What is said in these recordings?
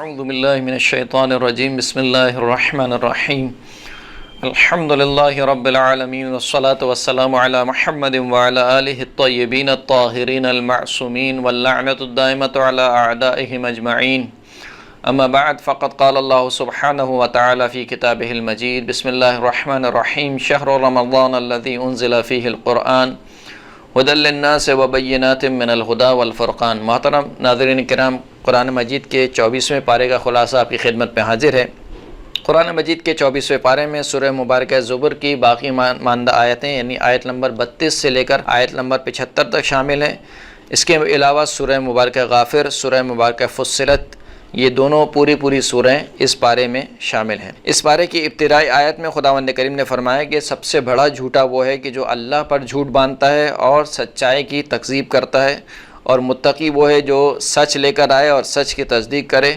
اعوذ باللہ من الشیطان الرجیم بسم اللہ الرحمن الرحیم الحمد للہ رب العالمین والصلاة والسلام علی محمد وعلی آلہ الطیبین الطاہرین المعصومین واللعنۃ الدائمۃ علی اعدائہم اجمعین اما بعد فقد قال اللہ سبحانہ وتعالی فی کتابہ المجید بسم اللہ الرحمن الرحیم شہر رمضان الذی انزل فیہ القرآن ہدی للناس وبینات من الہدی والفرقان۔ محترم ناظرین کرام، قرآن مجید کے 24ویں پارے کا خلاصہ آپ کی خدمت میں حاضر ہے۔ قرآن مجید کے 24ویں پارے میں سورہ مبارکہ زبر کی باقی ماندہ آیتیں یعنی آیت نمبر 32 سے لے کر آیت نمبر 75 تک شامل ہیں۔ اس کے علاوہ سورہ مبارکہ غافر، سورہ مبارکہ فصلت، یہ دونوں پوری سورہیں اس پارے میں شامل ہیں۔ اس پارے کی ابتدائی آیت میں خداوند کریم نے فرمایا کہ سب سے بڑا جھوٹا وہ ہے کہ جو اللہ پر جھوٹ باندھتا ہے اور سچائی کی تکذیب کرتا ہے، اور متقی وہ ہے جو سچ لے کر آئے اور سچ کی تصدیق کرے،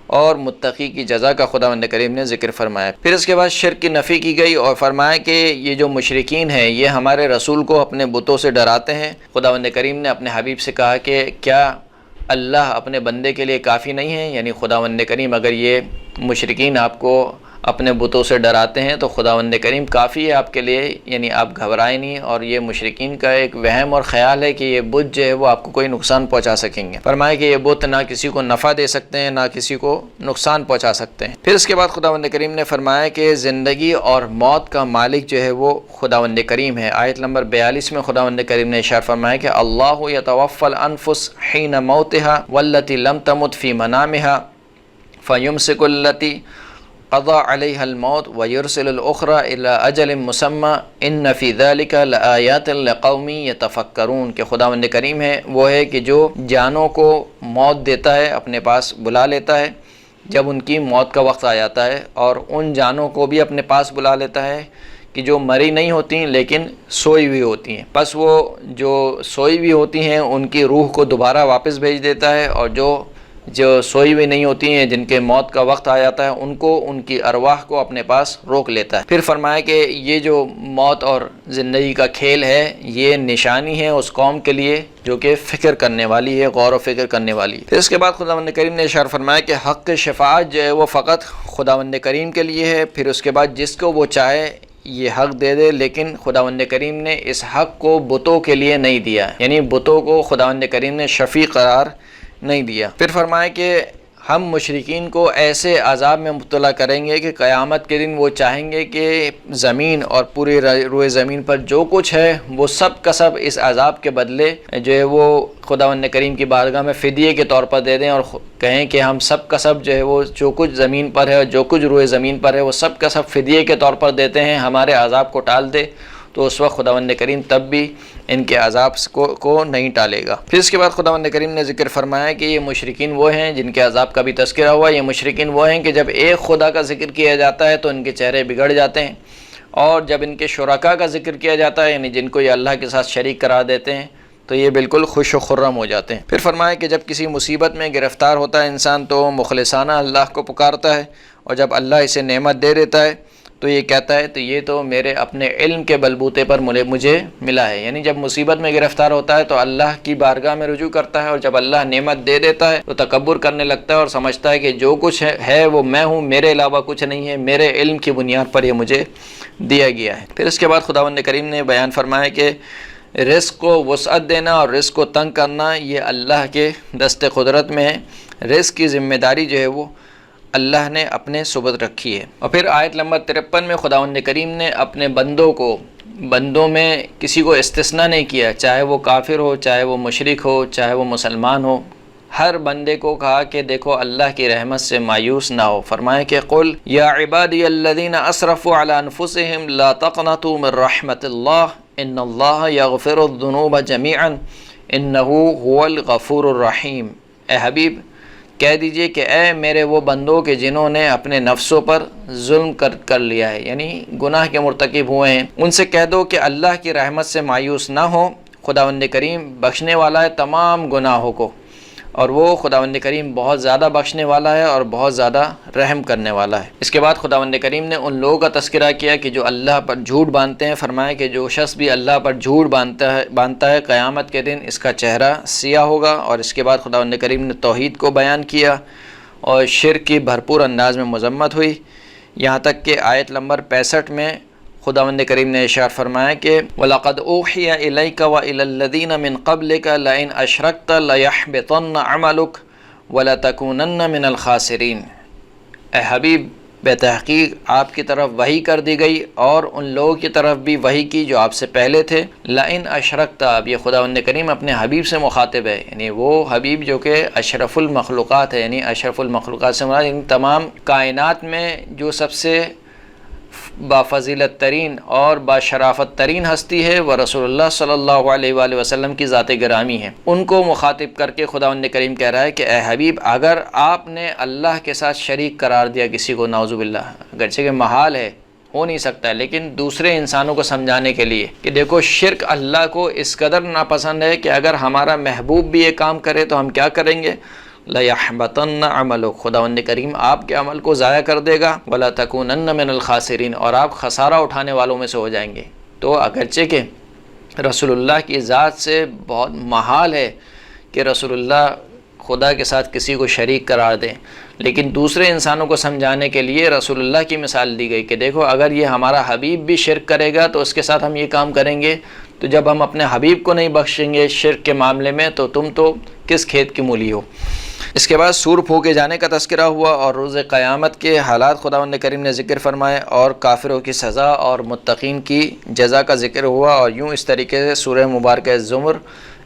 اور متقی کی جزا کا خداوند کریم نے ذکر فرمایا۔ پھر اس کے بعد شرک کی نفی کی گئی اور فرمایا کہ یہ جو مشرکین ہیں یہ ہمارے رسول کو اپنے بتوں سے ڈراتے ہیں۔ خداوند کریم نے اپنے حبیب سے کہا کہ کیا اللہ اپنے بندے کے لیے کافی نہیں ہے؟ یعنی خداوند کریم اگر یہ مشرکین آپ کو اپنے بتوں سے ڈراتے ہیں تو خداوند کریم کافی ہے آپ کے لیے، یعنی آپ گھبرائیں نہیں۔ اور یہ مشرکین کا ایک وہم اور خیال ہے کہ یہ بت جو ہے وہ آپ کو کوئی نقصان پہنچا سکیں گے۔ فرمایا کہ یہ بت نہ کسی کو نفع دے سکتے ہیں نہ کسی کو نقصان پہنچا سکتے ہیں۔ پھر اس کے بعد خداوند کریم نے فرمایا کہ زندگی اور موت کا مالک جو ہے وہ خداوند کریم ہے۔ آیت نمبر 42 میں خداوند کریم نے ارشاد فرمایا کہ اللہ یتوفی الانفس حین موتها والتی لم تمت فی منامها فیمسک التی قضى علیہ الموت ویرسل الاخرى الى اجل مسمى ان فی ذلک لآیات لقوم یتفکرون، کہ خداوند کریم ہے وہ ہے کہ جو جانوں کو موت دیتا ہے، اپنے پاس بلا لیتا ہے جب ان کی موت کا وقت آ جاتا ہے، اور ان جانوں کو بھی اپنے پاس بلا لیتا ہے کہ جو مری نہیں ہوتی لیکن سوئی ہوئی ہوتی ہیں۔ پس وہ جو سوئی ہوئی ہوتی ہیں ان کی روح کو دوبارہ واپس بھیج دیتا ہے، اور جو سوئی ہوئی نہیں ہوتی ہیں جن کے موت کا وقت آ جاتا ہے ان کو ان کی ارواح کو اپنے پاس روک لیتا ہے۔ پھر فرمایا کہ یہ جو موت اور زندگی کا کھیل ہے یہ نشانی ہے اس قوم کے لیے جو کہ فکر کرنے والی ہے، غور و فکر کرنے والی ہے۔ پھر اس کے بعد خداوند کریم نے ارشاد فرمایا کہ حق شفاعت جو ہے وہ فقط خداوند کریم کے لیے ہے۔ پھر اس کے بعد جس کو وہ چاہے یہ حق دے دے، لیکن خداوند کریم نے اس حق کو بتوں کے لیے نہیں دیا، یعنی بتوں کو خداوند کریم نے شفیع قرار نہیں دیا۔ پھر فرمایا کہ ہم مشرکین کو ایسے عذاب میں مبتلا کریں گے کہ قیامت کے دن وہ چاہیں گے کہ زمین اور پوری روئے زمین پر جو کچھ ہے وہ سب کا سب اس عذاب کے بدلے جو ہے وہ خداوند کریم کی بارگاہ میں فدیے کے طور پر دے دیں، اور کہیں کہ ہم سب کا سب جو ہے وہ جو کچھ زمین پر ہے اور جو کچھ روئے زمین پر ہے وہ سب کا سب فدیے کے طور پر دیتے ہیں، ہمارے عذاب کو ٹال دے۔ تو اس وقت خداوند کریم تب بھی ان کے عذاب کو نہیں ٹالے گا۔ پھر اس کے بعد خداوند کریم نے ذکر فرمایا کہ یہ مشرکین وہ ہیں جن کے عذاب کا بھی تذکرہ ہوا۔ یہ مشرکین وہ ہیں کہ جب ایک خدا کا ذکر کیا جاتا ہے تو ان کے چہرے بگڑ جاتے ہیں، اور جب ان کے شرکاء کا ذکر کیا جاتا ہے یعنی جن کو یہ اللہ کے ساتھ شریک قرار دیتے ہیں تو یہ بالکل خوش و خرم ہو جاتے ہیں۔ پھر فرمایا کہ جب کسی مصیبت میں گرفتار ہوتا ہے انسان تو مخلصانہ اللہ کو پکارتا ہے، اور جب اللہ اسے نعمت دے دیتا ہے تو یہ کہتا ہے تو یہ تو میرے اپنے علم کے بلبوتے پر مجھے ملا ہے، یعنی جب مصیبت میں گرفتار ہوتا ہے تو اللہ کی بارگاہ میں رجوع کرتا ہے، اور جب اللہ نعمت دے دیتا ہے تو تکبر کرنے لگتا ہے اور سمجھتا ہے کہ جو کچھ ہے وہ میں ہوں، میرے علاوہ کچھ نہیں ہے، میرے علم کی بنیاد پر یہ مجھے دیا گیا ہے۔ پھر اس کے بعد خداوند کریم نے بیان فرمایا کہ رزق کو وسعت دینا اور رزق کو تنگ کرنا یہ اللہ کے دست قدرت میں ہے۔ رزق کی ذمہ داری جو ہے وہ اللہ نے اپنے سبت رکھی ہے۔ اور پھر آیت نمبر 53 میں خداوند کریم نے اپنے بندوں میں کسی کو استثناء نہیں کیا، چاہے وہ کافر ہو، چاہے وہ مشرک ہو، چاہے وہ مسلمان ہو، ہر بندے کو کہا کہ دیکھو اللہ کی رحمت سے مایوس نہ ہو۔ فرمایا کہ قل یا عبادی الذین اسرفوا علی انفسہم لا تقنطوا من رحمت اللہ ان اللہ یغفر الذنوب جمیعا انہ هو الغفور الرحیم۔ اے حبیب کہہ دیجئے کہ اے میرے وہ بندوں کہ جنہوں نے اپنے نفسوں پر ظلم کر لیا ہے، یعنی گناہ کے مرتکب ہوئے ہیں، ان سے کہہ دو کہ اللہ کی رحمت سے مایوس نہ ہو۔ خداوند کریم بخشنے والا ہے تمام گناہوں کو، اور وہ خداوند کریم بہت زیادہ بخشنے والا ہے اور بہت زیادہ رحم کرنے والا ہے۔ اس کے بعد خداوند کریم نے ان لوگوں کا تذکرہ کیا کہ جو اللہ پر جھوٹ باندھتے ہیں۔ فرمایا کہ جو شخص بھی اللہ پر جھوٹ باندھتا ہے قیامت کے دن اس کا چہرہ سیاہ ہوگا۔ اور اس کے بعد خداوند کریم نے توحید کو بیان کیا اور شرک کی بھرپور انداز میں مذمت ہوئی، یہاں تک کہ آیت نمبر 65 میں خداوند کریم نے ارشاد فرمایا کہ وَلَقَدْ أُوحِيَ إِلَيْكَ وَإِلَى الَّذِينَ مِن قَبْلِكَ لَئِنْ أَشْرَكْتَ لَيَحْبِطَنَّ عَمَلُكَ وَلَتَكُونَنَّ مِنَ الْخَاسِرِينَ۔ اے حبیب، بے تحقیق آپ کی طرف وحی کر دی گئی اور ان لوگوں کی طرف بھی وحی کی جو آپ سے پہلے تھے۔ لَئِنْ أَشْرَكْتَ، اب یہ خداوند کریم اپنے حبیب سے مخاطب ہے، یعنی وہ حبیب جو کہ اشرف المخلوقات ہے، یعنی اشرف المخلوقات سے مراد یعنی تمام کائنات میں جو سب سے بافضیلت ترین اور باشرافت ترین ہستی ہے وہ رسول اللہ صلی اللہ علیہ وآلہ وسلم کی ذات گرامی ہے۔ ان کو مخاطب کر کے خداوند کریم کہہ رہا ہے کہ اے حبیب، اگر آپ نے اللہ کے ساتھ شریک قرار دیا کسی کو، نعوذ باللہ، اگرچہ کہ محال ہے، ہو نہیں سکتا ہے، لیکن دوسرے انسانوں کو سمجھانے کے لیے کہ دیکھو شرک اللہ کو اس قدر ناپسند ہے کہ اگر ہمارا محبوب بھی یہ کام کرے تو ہم کیا کریں گے؟ لَيَحْبَطَنَّ عَمَلُكَ، خداوند کریم آپ کے عمل کو ضائع کر دے گا، وَلَتَكُونَنَّ مِنَ الْخَاسِرِينَ، اور آپ خسارہ اٹھانے والوں میں سے ہو جائیں گے۔ تو اگرچہ کہ رسول اللہ کی ذات سے بہت محال ہے کہ رسول اللہ خدا کے ساتھ کسی کو شریک قرار دیں، لیکن دوسرے انسانوں کو سمجھانے کے لیے رسول اللہ کی مثال دی گئی کہ دیکھو اگر یہ ہمارا حبیب بھی شرک کرے گا تو اس کے ساتھ ہم یہ کام کریں گے، تو جب ہم اپنے حبیب کو نہیں بخشیں گے شرک کے معاملے میں تو تم تو کس کھیت کی مولی ہو۔ اس کے بعد سور پھونکے جانے کا تذکرہ ہوا اور روز قیامت کے حالات خداوند کریم نے ذکر فرمائے اور کافروں کی سزا اور متقین کی جزا کا ذکر ہوا، اور یوں اس طریقے سے سورہ مبارکہ زمر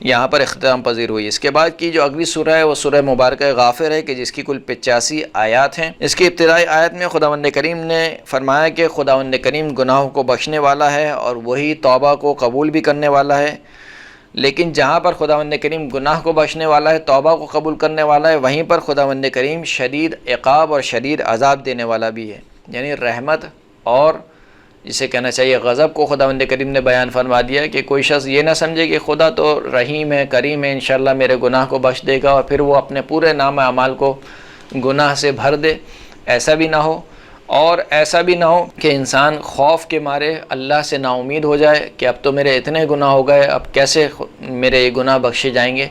یہاں پر اختتام پذیر ہوئی۔ اس کے بعد کی جو اگلی سورہ ہے وہ سورہ مبارکہ غافر ہے کہ جس کی کل 85 آیات ہیں۔ اس کی ابتدائی آیت میں خداوند کریم نے فرمایا کہ خداوند کریم گناہوں کو بخشنے والا ہے اور وہی توبہ کو قبول بھی کرنے والا ہے، لیکن جہاں پر خداوند کریم گناہ کو بخشنے والا ہے، توبہ کو قبول کرنے والا ہے، وہیں پر خداوند کریم شدید عقاب اور شدید عذاب دینے والا بھی ہے، یعنی رحمت اور جسے کہنا چاہیے غضب کو خداوند کریم نے بیان فرما دیا کہ کوئی شخص یہ نہ سمجھے کہ خدا تو رحیم ہے، کریم ہے، انشاءاللہ میرے گناہ کو بخش دے گا اور پھر وہ اپنے پورے نام اعمال کو گناہ سے بھر دے، ایسا بھی نہ ہو۔ اور ایسا بھی نہ ہو کہ انسان خوف کے مارے اللہ سے نا امید ہو جائے کہ اب تو میرے اتنے گناہ ہو گئے، اب کیسے میرے یہ گناہ بخشے جائیں گے۔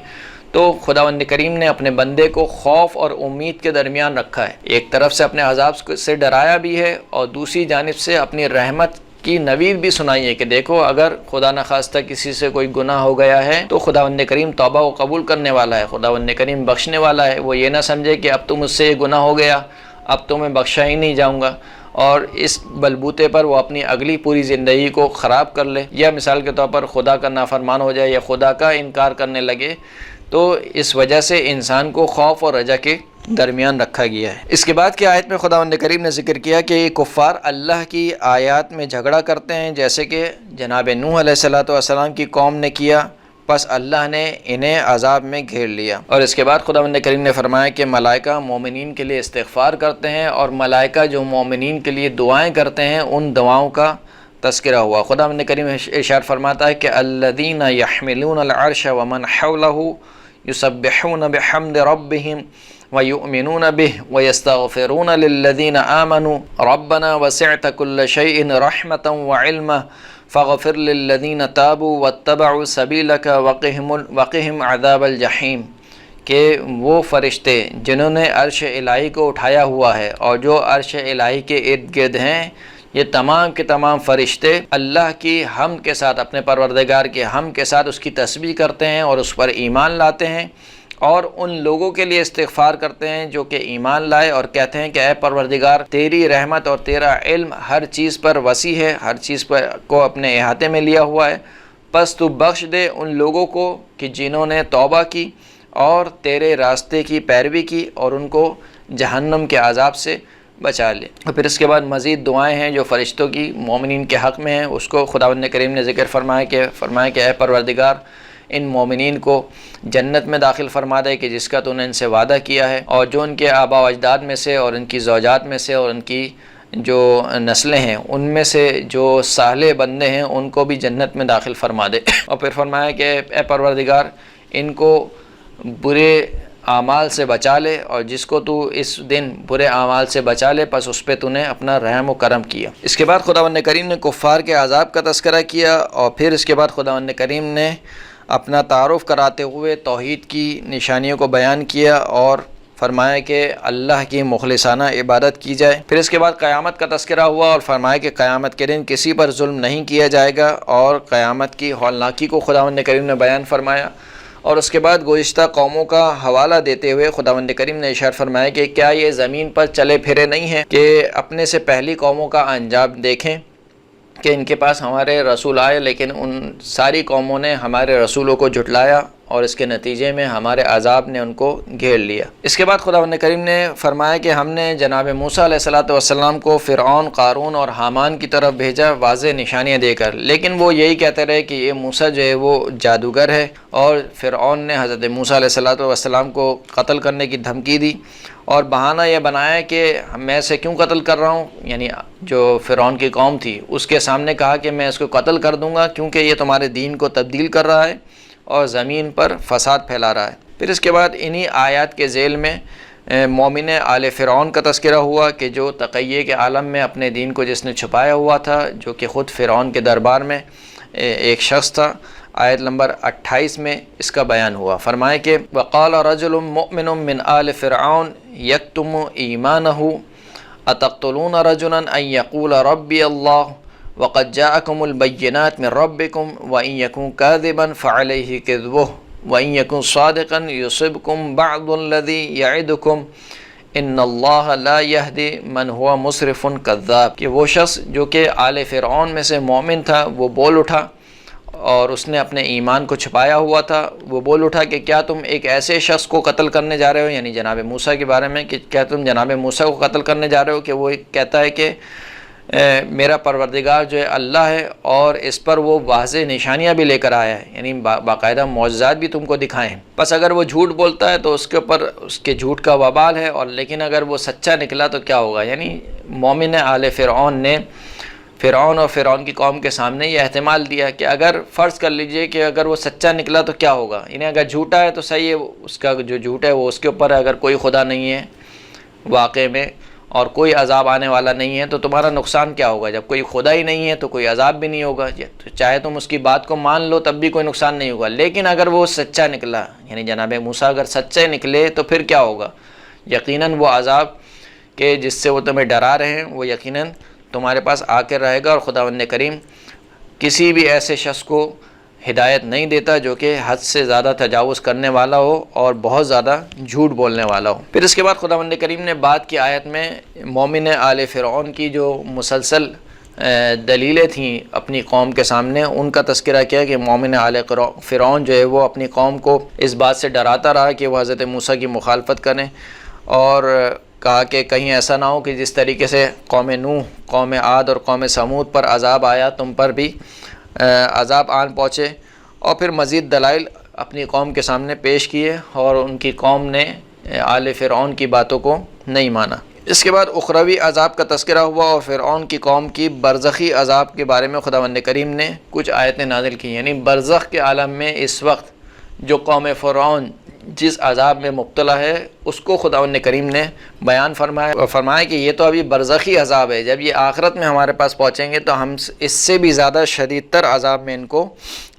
تو خداوند کریم نے اپنے بندے کو خوف اور امید کے درمیان رکھا ہے، ایک طرف سے اپنے عذاب سے ڈرایا بھی ہے اور دوسری جانب سے اپنی رحمت کی نوید بھی سنائی ہے کہ دیکھو اگر خدا نخواستہ کسی سے کوئی گناہ ہو گیا ہے تو خداوند کریم توبہ کو قبول کرنے والا ہے، خداوند کریم بخشنے والا ہے۔ وہ یہ نہ سمجھے کہ اب تو مجھ سے یہ گناہ ہو گیا، اب تو میں بخشا ہی نہیں جاؤں گا، اور اس بلبوتے پر وہ اپنی اگلی پوری زندگی کو خراب کر لے، یا مثال کے طور پر خدا کا نافرمان ہو جائے یا خدا کا انکار کرنے لگے۔ تو اس وجہ سے انسان کو خوف اور رجا کے درمیان رکھا گیا ہے۔ اس کے بعد کی آیت میں خداوند کریم نے ذکر کیا کہ یہ کفار اللہ کی آیات میں جھگڑا کرتے ہیں، جیسے کہ جناب نوح علیہ السلام کی قوم نے کیا، پس اللہ نے انہیں عذاب میں گھیر لیا۔ اور اس کے بعد خداوند کریم نے فرمایا کہ ملائکہ مومنین کے لیے استغفار کرتے ہیں، اور ملائکہ جو مومنین کے لیے دعائیں کرتے ہیں ان دعاؤں کا تذکرہ ہوا۔ خداوند کریم ارشاد فرماتا ہے کہ الذین یحملون العرش ومن حولہ یسبحون بحمد ربہم ویؤمنون بہ ویستغفرون للذین آمنوا ربنا وسعت کل شیء رحمتا وعلما فاغفر للذین تابوا واتبعوا سبیلک وقہم عذاب الجحیم، کہ وہ فرشتے جنہوں نے عرش الہی کو اٹھایا ہوا ہے اور جو عرش الہی کے ارد گرد ہیں، یہ تمام کے تمام فرشتے اللہ کی حمد کے ساتھ، اپنے پروردگار کی حمد کے ساتھ اس کی تسبیح کرتے ہیں اور اس پر ایمان لاتے ہیں، اور ان لوگوں کے لیے استغفار کرتے ہیں جو کہ ایمان لائے اور کہتے ہیں کہ اے پروردگار تیری رحمت اور تیرا علم ہر چیز پر وسیع ہے، ہر چیز پر کو اپنے احاطے میں لیا ہوا ہے، پس تو بخش دے ان لوگوں کو کہ جنہوں نے توبہ کی اور تیرے راستے کی پیروی کی اور ان کو جہنم کے عذاب سے بچا لے۔ اور پھر اس کے بعد مزید دعائیں ہیں جو فرشتوں کی مومنین کے حق میں ہیں، اس کو خداوند کریم نے ذکر فرمایا کہ اے پروردگار ان مومنین کو جنت میں داخل فرما دے کہ جس کا تو نے ان سے وعدہ کیا ہے، اور جو ان کے آباء و اجداد میں سے اور ان کی زوجات میں سے اور ان کی جو نسلیں ہیں ان میں سے جو صالح بندے ہیں ان کو بھی جنت میں داخل فرما دے۔ اور پھر فرمایا کہ اے پروردگار ان کو برے اعمال سے بچا لے، اور جس کو تو اس دن برے اعمال سے بچا لے پس اس پہ تو نے اپنا رحم و کرم کیا۔ اس کے بعد خداوند کریم نے کفار کے عذاب کا تذکرہ کیا، اور پھر اس کے بعد خداوند کریم نے اپنا تعارف کراتے ہوئے توحید کی نشانیوں کو بیان کیا اور فرمایا کہ اللہ کی مخلصانہ عبادت کی جائے۔ پھر اس کے بعد قیامت کا تذکرہ ہوا اور فرمایا کہ قیامت کے دن کسی پر ظلم نہیں کیا جائے گا، اور قیامت کی ہولناکی کو خداوند کریم نے بیان فرمایا۔ اور اس کے بعد گزشتہ قوموں کا حوالہ دیتے ہوئے خداوند کریم نے ارشاد فرمایا کہ کیا یہ زمین پر چلے پھرے نہیں ہیں کہ اپنے سے پہلی قوموں کا انجام دیکھیں کہ ان کے پاس ہمارے رسول آئے، لیکن ان ساری قوموں نے ہمارے رسولوں کو جھٹلایا اور اس کے نتیجے میں ہمارے عذاب نے ان کو گھیر لیا۔ اس کے بعد خداوند کریم نے فرمایا کہ ہم نے جناب موسیٰ علیہ السلام کو فرعون، قارون اور حامان کی طرف بھیجا واضح نشانیاں دے کر، لیکن وہ یہی کہتے رہے کہ یہ موسیٰ جو ہے وہ جادوگر ہے، اور فرعون نے حضرت موسیٰ علیہ السلام کو قتل کرنے کی دھمکی دی، اور بہانہ یہ بنایا کہ میں اسے کیوں قتل کر رہا ہوں، یعنی جو فرعون کی قوم تھی اس کے سامنے کہا کہ میں اس کو قتل کر دوں گا کیونکہ یہ تمہارے دین کو تبدیل کر رہا ہے اور زمین پر فساد پھیلا رہا ہے۔ پھر اس کے بعد انہی آیات کے ذیل میں مومن آل فرعون کا تذکرہ ہوا کہ جو تقیے کے عالم میں اپنے دین کو جس نے چھپایا ہوا تھا، جو کہ خود فرعون کے دربار میں ایک شخص تھا۔ آیت نمبر 28 میں اس کا بیان ہوا، فرمائے کہ وقال رجل مؤمن من آل فرعون یکتم ایمانہ اتقتلون رجلا ان یقول ربی اللہ وقد جاءکم البینات من ربکم وان یکن کاذبا فعلیہ کذبہ وان یکن صادقا یصبکم بعض الذی یعدکم ان اللہ لا یہدی من ہوا مسرف کذاب۔ کہ وہ شخص جو کہ آل فرعون میں سے مومن تھا وہ بول اٹھا، اور اس نے اپنے ایمان کو چھپایا ہوا تھا، وہ بول اٹھا کہ کیا تم ایک ایسے شخص کو قتل کرنے جا رہے ہو، یعنی جناب موسیٰ کے بارے میں، کہ کیا تم جناب موسیٰ کو قتل کرنے جا رہے ہو، کہ وہ کہتا ہے کہ میرا پروردگار جو ہے اللہ ہے، اور اس پر وہ واضح نشانیاں بھی لے کر آیا ہے، یعنی باقاعدہ معجزات بھی تم کو دکھائے ہیں۔ بس اگر وہ جھوٹ بولتا ہے تو اس کے اوپر اس کے جھوٹ کا وبال ہے، اور لیکن اگر وہ سچا نکلا تو کیا ہوگا۔ یعنی مومن آل فرعون نے فرعون اور فرعون کی قوم کے سامنے یہ احتمال دیا کہ اگر فرض کر لیجئے کہ اگر وہ سچا نکلا تو کیا ہوگا، یعنی اگر جھوٹا ہے تو صحیح ہے، اس کا جو جھوٹ ہے وہ اس کے اوپر ہے، اگر کوئی خدا نہیں ہے واقع میں اور کوئی عذاب آنے والا نہیں ہے تو تمہارا نقصان کیا ہوگا۔ جب کوئی خدا ہی نہیں ہے تو کوئی عذاب بھی نہیں ہوگا، تو چاہے تم اس کی بات کو مان لو تب بھی کوئی نقصان نہیں ہوگا۔ لیکن اگر وہ سچا نکلا، یعنی جناب موسیٰ اگر سچے نکلے تو پھر کیا ہوگا، یقیناً وہ عذاب کہ جس سے وہ تمہیں ڈرا رہے ہیں وہ یقیناً تمہارے پاس آ کے رہے گا۔ اور خداوند کریم کسی بھی ایسے شخص کو ہدایت نہیں دیتا جو کہ حد سے زیادہ تجاوز کرنے والا ہو اور بہت زیادہ جھوٹ بولنے والا ہو۔ پھر اس کے بعد خداوند کریم نے بعد کی آیت میں مومن آل فرعون کی جو مسلسل دلیلیں تھیں اپنی قوم کے سامنے، ان کا تذکرہ کیا کہ مومن آل فرعون جو ہے وہ اپنی قوم کو اس بات سے ڈراتا رہا کہ وہ حضرت موسیٰ کی مخالفت کریں، اور کہا کہ کہیں ایسا نہ ہو کہ جس طریقے سے قوم نوح، قوم عاد اور قوم سمود پر عذاب آیا تم پر بھی عذاب آن پہنچے۔ اور پھر مزید دلائل اپنی قوم کے سامنے پیش کیے، اور ان کی قوم نے آل فرعون کی باتوں کو نہیں مانا۔ اس کے بعد اخروی عذاب کا تذکرہ ہوا، اور فرعون کی قوم کی برزخی عذاب کے بارے میں خداوند کریم نے کچھ آیتیں نازل کی، یعنی برزخ کے عالم میں اس وقت جو قوم فرعون جس عذاب میں مبتلا ہے اس کو خداوند کریم نے بیان فرمایا، اور فرمایا کہ یہ تو ابھی برزخی عذاب ہے، جب یہ آخرت میں ہمارے پاس پہنچیں گے تو ہم اس سے بھی زیادہ شدید تر عذاب میں ان کو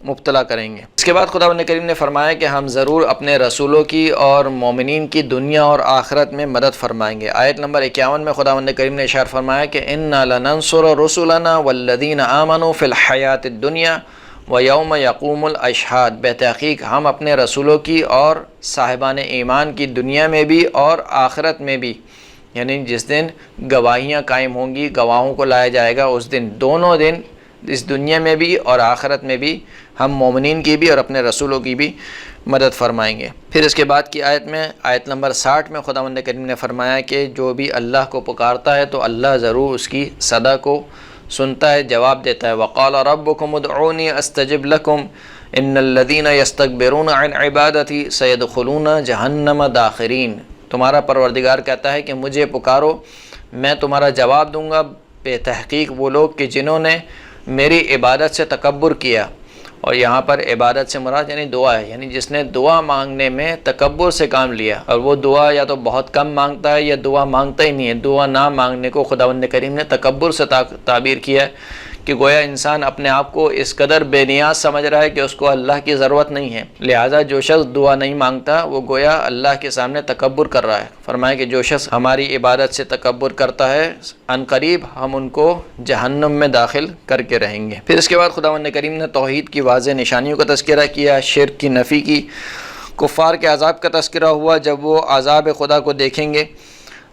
مبتلا کریں گے۔ اس کے بعد خداوند کریم نے فرمایا کہ ہم ضرور اپنے رسولوں کی اور مومنین کی دنیا اور آخرت میں مدد فرمائیں گے۔ آیت نمبر 51 میں خداوند کریم نے ارشاد فرمایا کہ اِنَّا لَنَنصُرُ رُسُلَنَا وَالَّذِينَ آمَنُوا فِي الْحَيَاةِ الدُّنْيَا وَيَوْمَ يَقُومُ الْأَشْهَادُ۔ بے تحقیق ہم اپنے رسولوں کی اور صاحبان ایمان کی دنیا میں بھی اور آخرت میں بھی، یعنی جس دن گواہیاں قائم ہوں گی، گواہوں کو لایا جائے گا، اس دن دونوں دن اس دنیا میں بھی اور آخرت میں بھی ہم مومنین کی بھی اور اپنے رسولوں کی بھی مدد فرمائیں گے۔ پھر اس کے بعد کی آیت میں آیت نمبر 60 میں خداوند کریم نے فرمایا کہ جو بھی اللہ کو پکارتا ہے تو اللہ ضرور اس کی صدا کو سنتا ہے، جواب دیتا ہے۔ وقال ربکم ادعونی استجب لکم ان الذین یستکبرون عن عبادتی سیدخلون جہنم داخرین۔ تمہارا پروردگار کہتا ہے کہ مجھے پکارو میں تمہارا جواب دوں گا۔ بے تحقیق وہ لوگ کہ جنہوں نے میری عبادت سے تکبر کیا، اور یہاں پر عبادت سے مراد یعنی دعا ہے، یعنی جس نے دعا مانگنے میں تکبر سے کام لیا، اور وہ دعا یا تو بہت کم مانگتا ہے یا دعا مانگتا ہی نہیں ہے۔ دعا نہ مانگنے کو خداوند کریم نے تکبر سے تعبیر کیا ہے کہ گویا انسان اپنے آپ کو اس قدر بے نیاز سمجھ رہا ہے کہ اس کو اللہ کی ضرورت نہیں ہے، لہٰذا جو شخص دعا نہیں مانگتا وہ گویا اللہ کے سامنے تکبر کر رہا ہے۔ فرمایا کہ جو شخص ہماری عبادت سے تکبر کرتا ہے عنقریب ہم ان کو جہنم میں داخل کر کے رہیں گے۔ پھر اس کے بعد خداوند کریم نے توحید کی واضح نشانیوں کا تذکرہ کیا، شرک کی نفی کی، کفار کے عذاب کا تذکرہ ہوا۔ جب وہ عذاب خدا کو دیکھیں گے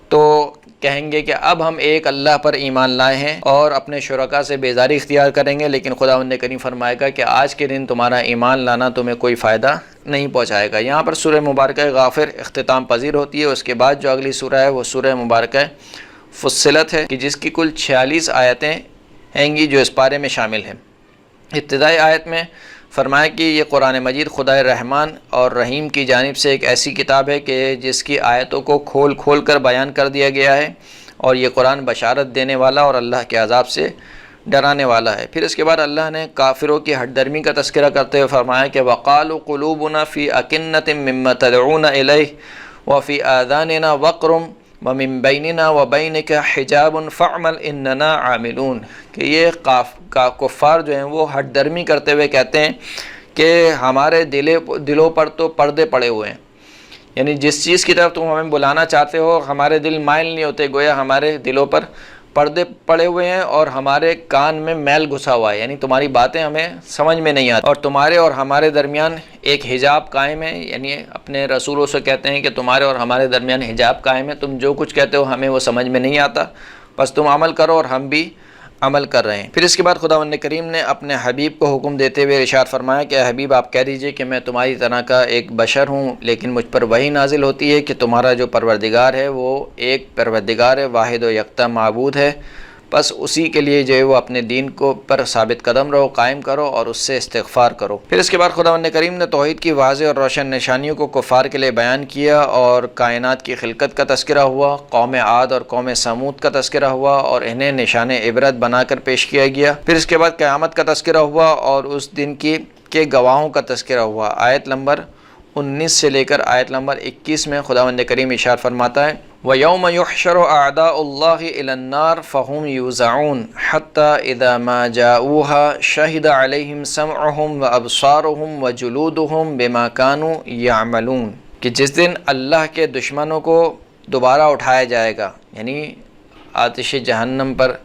تو کہیں گے کہ اب ہم ایک اللہ پر ایمان لائے ہیں اور اپنے شرکاء سے بیزاری اختیار کریں گے، لیکن خداوند کریم فرمائے گا کہ آج کے دن تمہارا ایمان لانا تمہیں کوئی فائدہ نہیں پہنچائے گا۔ یہاں پر سورہ مبارکہ غافر اختتام پذیر ہوتی ہے۔ اس کے بعد جو اگلی سورہ ہے وہ سورہ مبارکہ فصلت ہے کہ جس کی کل 46 آیتیں ہیں گی جو اس پارے میں شامل ہیں۔ ابتدائی آیت میں فرمایا کہ یہ قرآن مجید خدائے رحمان اور رحیم کی جانب سے ایک ایسی کتاب ہے کہ جس کی آیتوں کو کھول کھول کر بیان کر دیا گیا ہے، اور یہ قرآن بشارت دینے والا اور اللہ کے عذاب سے ڈرانے والا ہے۔ پھر اس کے بعد اللہ نے کافروں کی ہٹ درمی کا تذکرہ کرتے ہوئے فرمایا کہ وَقَالُوا قُلُوبُنَا فِي أَكِنَّةٍ مِّمَّا تَدْعُونَ إِلَيْهِ وَفِي آذَانِنَا وَقْرٌ وَمِن بَيْنِنَا وَبَيْنِكَ حِجَابٌ فَاعْمَلْ إِنَّنَا عَامِلُونَ، کہ یہ کفار جو ہیں وہ ہٹ درمی کرتے ہوئے کہتے ہیں کہ ہمارے دلوں پر تو پردے پڑے ہوئے ہیں، یعنی جس چیز کی طرف تم ہمیں بلانا چاہتے ہو ہمارے دل مائل نہیں ہوتے، گویا ہمارے دلوں پر پردے پڑے ہوئے ہیں اور ہمارے کان میں میل گھسا ہوا ہے، یعنی تمہاری باتیں ہمیں سمجھ میں نہیں آتی، اور تمہارے اور ہمارے درمیان ایک حجاب قائم ہے، یعنی اپنے رسولوں سے کہتے ہیں کہ تمہارے اور ہمارے درمیان حجاب قائم ہے، تم جو کچھ کہتے ہو ہمیں وہ سمجھ میں نہیں آتا، بس تم عمل کرو اور ہم بھی عمل کر رہے ہیں۔ پھر اس کے بعد خداوند کریم نے اپنے حبیب کو حکم دیتے ہوئے ارشاد فرمایا کہ اے حبیب آپ کہہ دیجئے کہ میں تمہاری طرح کا ایک بشر ہوں، لیکن مجھ پر وحی نازل ہوتی ہے کہ تمہارا جو پروردگار ہے وہ ایک پروردگار ہے، واحد و یکتا معبود ہے، بس اسی کے لیے جو ہے وہ اپنے دین کو پر ثابت قدم رہو، قائم کرو اور اس سے استغفار کرو۔ پھر اس کے بعد خداوند کریم نے توحید کی واضح اور روشن نشانیوں کو کفار کے لیے بیان کیا، اور کائنات کی خلقت کا تذکرہ ہوا، قوم عاد اور قوم سمود کا تذکرہ ہوا اور انہیں نشان عبرت بنا کر پیش کیا گیا۔ پھر اس کے بعد قیامت کا تذکرہ ہوا اور اس دن کے گواہوں کا تذکرہ ہوا۔ آیت نمبر 19 سے لے کر آیت نمبر 21 میں خداوند کریم ارشاد فرماتا ہے وَيَوْمَ يُحْشَرُ أَعْدَاءُ اللَّهِ إِلَى النَّارِ فَهُمْ يُوزَعُونَ حَتَّى إِذَا مَا جَاءُوهَا شَهِدَ عَلَيْهِمْ سَمْعُهُمْ وَأَبْصَارُهُمْ وَجُلُودُهُمْ بِمَا كَانُوا يَعْمَلُونَ، کہ جس دن اللہ کے دشمنوں کو دوبارہ اٹھایا جائے گا، یعنی آتش جہنم پر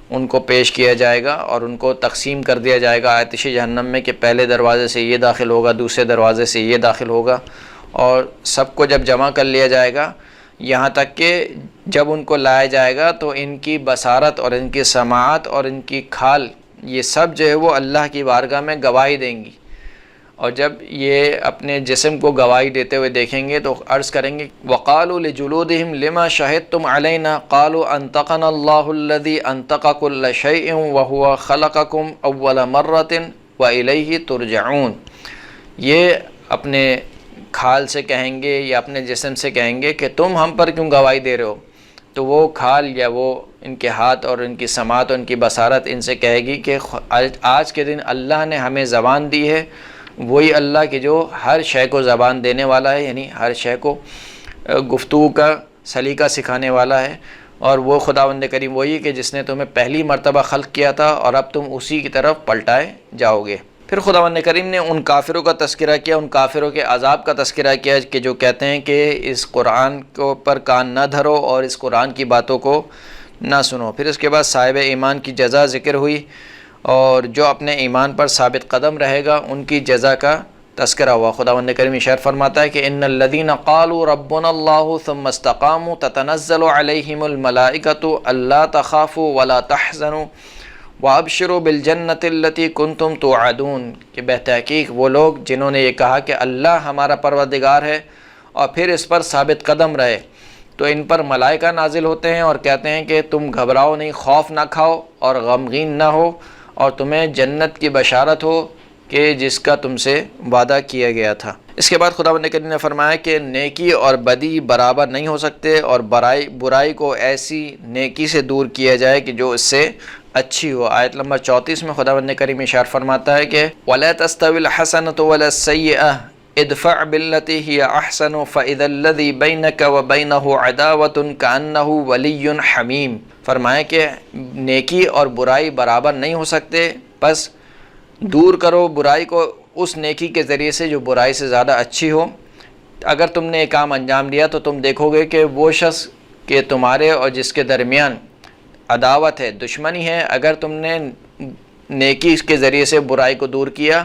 ان کو پیش کیا جائے گا اور ان کو تقسیم کر دیا جائے گا آتش جہنم میں کہ پہلے دروازے سے یہ داخل ہوگا، دوسرے دروازے سے یہ داخل ہوگا، اور سب کو جب جمع کر لیا جائے گا یہاں تک کہ جب ان کو لایا جائے گا تو ان کی بصارت اور ان کی سماعت اور ان کی کھال یہ سب جو ہے وہ اللہ کی بارگاہ میں گواہی دیں گی، اور جب یہ اپنے جسم کو گواہی دیتے ہوئے دیکھیں گے تو عرض کریں گے وَقَالُوا لِجُلُودِهِمْ لِمَا شَهِدْتُمْ عَلَيْنَا قَالُوا أَنْطَقَنَا اللَّهُ الَّذِي أَنْطَقَ كُلَّ شَيْءٍ وَهُوَ خَلَقَكُمْ أَوَّلَ مَرَّةٍ وَإِلَيْهِ تُرْجَعُونَ، یہ اپنے کھال سے کہیں گے یا اپنے جسم سے کہیں گے کہ تم ہم پر کیوں گواہی دے رہے ہو، تو وہ کھال یا وہ ان کے ہاتھ اور ان کی سماعت اور ان کی بصارت ان سے کہے گی کہ آج کے دن اللہ نے ہمیں زبان دی ہے، وہی اللہ کی جو ہر شے کو زبان دینے والا ہے، یعنی ہر شے کو گفتگو کا سلیقہ سکھانے والا ہے، اور وہ خداوند کریم وہی کہ جس نے تمہیں پہلی مرتبہ خلق کیا تھا اور اب تم اسی کی طرف پلٹائے جاؤ گے۔ پھر خداوند کریم نے ان کافروں کا تذکرہ کیا، ان کافروں کے عذاب کا تذکرہ کیا کہ جو کہتے ہیں کہ اس قرآن کو پر کان نہ دھرو اور اس قرآن کی باتوں کو نہ سنو۔ پھر اس کے بعد صاحب ایمان کی جزا ذکر ہوئی، اور جو اپنے ایمان پر ثابت قدم رہے گا ان کی جزا کا تذکرہ ہوا۔ خداوند کریم ارشاد فرماتا ہے کہ ان الذین قالوا ربنا اللہ ثم استقاموا تتنزل علیہم الملائکۃ الا تخافوا ولا تحزنوا وَأَبْشِرُوا بِالْجَنَّةِ الَّتِي كُنْتُمْ تُوعَدُونَ، کہ بتحقیق وہ لوگ جنہوں نے یہ کہا کہ اللہ ہمارا پروردگار ہے اور پھر اس پر ثابت قدم رہے، تو ان پر ملائکہ نازل ہوتے ہیں اور کہتے ہیں کہ تم گھبراؤ نہیں، خوف نہ کھاؤ اور غمگین نہ ہو، اور تمہیں جنت کی بشارت ہو کہ جس کا تم سے وعدہ کیا گیا تھا۔ اس کے بعد خداوند کریم نے فرمایا کہ نیکی اور بدی برابر نہیں ہو سکتے، اور برائی کو ایسی نیکی سے دور کیا جائے کہ جو اس سے اچھی ہو۔ آیت نمبر 34 میں خداوند کریم ارشاد فرماتا ہے کہ وَلَا تَسْتَوِي الْحَسَنَةُ وَلَا السَّيِّئَةُ ادفع باللتی ہی احسن فاذا الذی بینک وبینہ عداوۃ کأنہ ولی حمیم۔ فرمایا کہ نیکی اور برائی برابر نہیں ہو سکتے، بس دور کرو برائی کو اس نیکی کے ذریعے سے جو برائی سے زیادہ اچھی ہو۔ اگر تم نے ایک کام انجام دیا تو تم دیکھو گے کہ وہ شخص کہ تمہارے اور جس کے درمیان عداوت ہے، دشمنی ہے، اگر تم نے نیکی کے ذریعے سے برائی کو دور کیا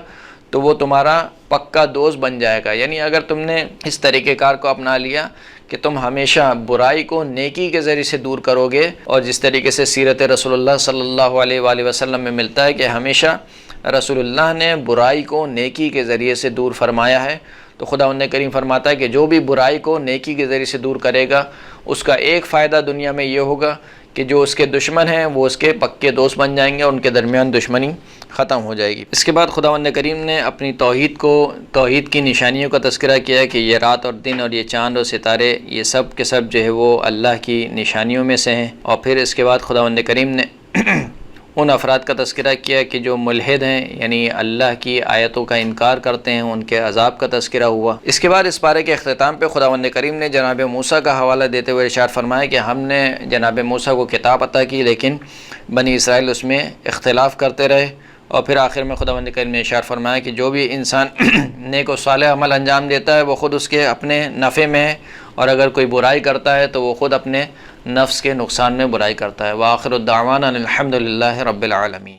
تو وہ تمہارا پکا دوست بن جائے گا۔ یعنی اگر تم نے اس طریقہ کار کو اپنا لیا کہ تم ہمیشہ برائی کو نیکی کے ذریعے سے دور کرو گے، اور جس طریقے سے سیرت رسول اللہ صلی اللہ علیہ وآلہ وسلم میں ملتا ہے کہ ہمیشہ رسول اللہ نے برائی کو نیکی کے ذریعے سے دور فرمایا ہے، تو خداوند کریم فرماتا ہے کہ جو بھی برائی کو نیکی کے ذریعے سے دور کرے گا اس کا ایک فائدہ دنیا میں یہ ہوگا کہ جو اس کے دشمن ہیں وہ اس کے پکے دوست بن جائیں گے، اور ان کے درمیان دشمنی ختم ہو جائے گی۔ اس کے بعد خداوند کریم نے اپنی توحید کی نشانیوں کا تذکرہ کیا کہ یہ رات اور دن اور یہ چاند اور ستارے یہ سب کے سب جو ہے وہ اللہ کی نشانیوں میں سے ہیں۔ اور پھر اس کے بعد خداوند کریم نے ان افراد کا تذکرہ کیا کہ جو ملحد ہیں، یعنی اللہ کی آیتوں کا انکار کرتے ہیں، ان کے عذاب کا تذکرہ ہوا۔ اس کے بعد اس پارے کے اختتام پہ خداوند کریم نے جناب موسیٰ کا حوالہ دیتے ہوئے ارشاد فرمایا کہ ہم نے جناب موسیٰ کو کتاب عطا کی، لیکن بنی اسرائیل اس میں اختلاف کرتے رہے، اور پھر آخر میں خداوند کریم نے ارشاد فرمایا کہ جو بھی انسان نیک و صالح عمل انجام دیتا ہے وہ خود اس کے اپنے نفع میں ہے، اور اگر کوئی برائی کرتا ہے تو وہ خود اپنے نفس کے نقصان میں برائی کرتا ہے۔ وآخر الدعوانا الحمد للہ رب العالمین۔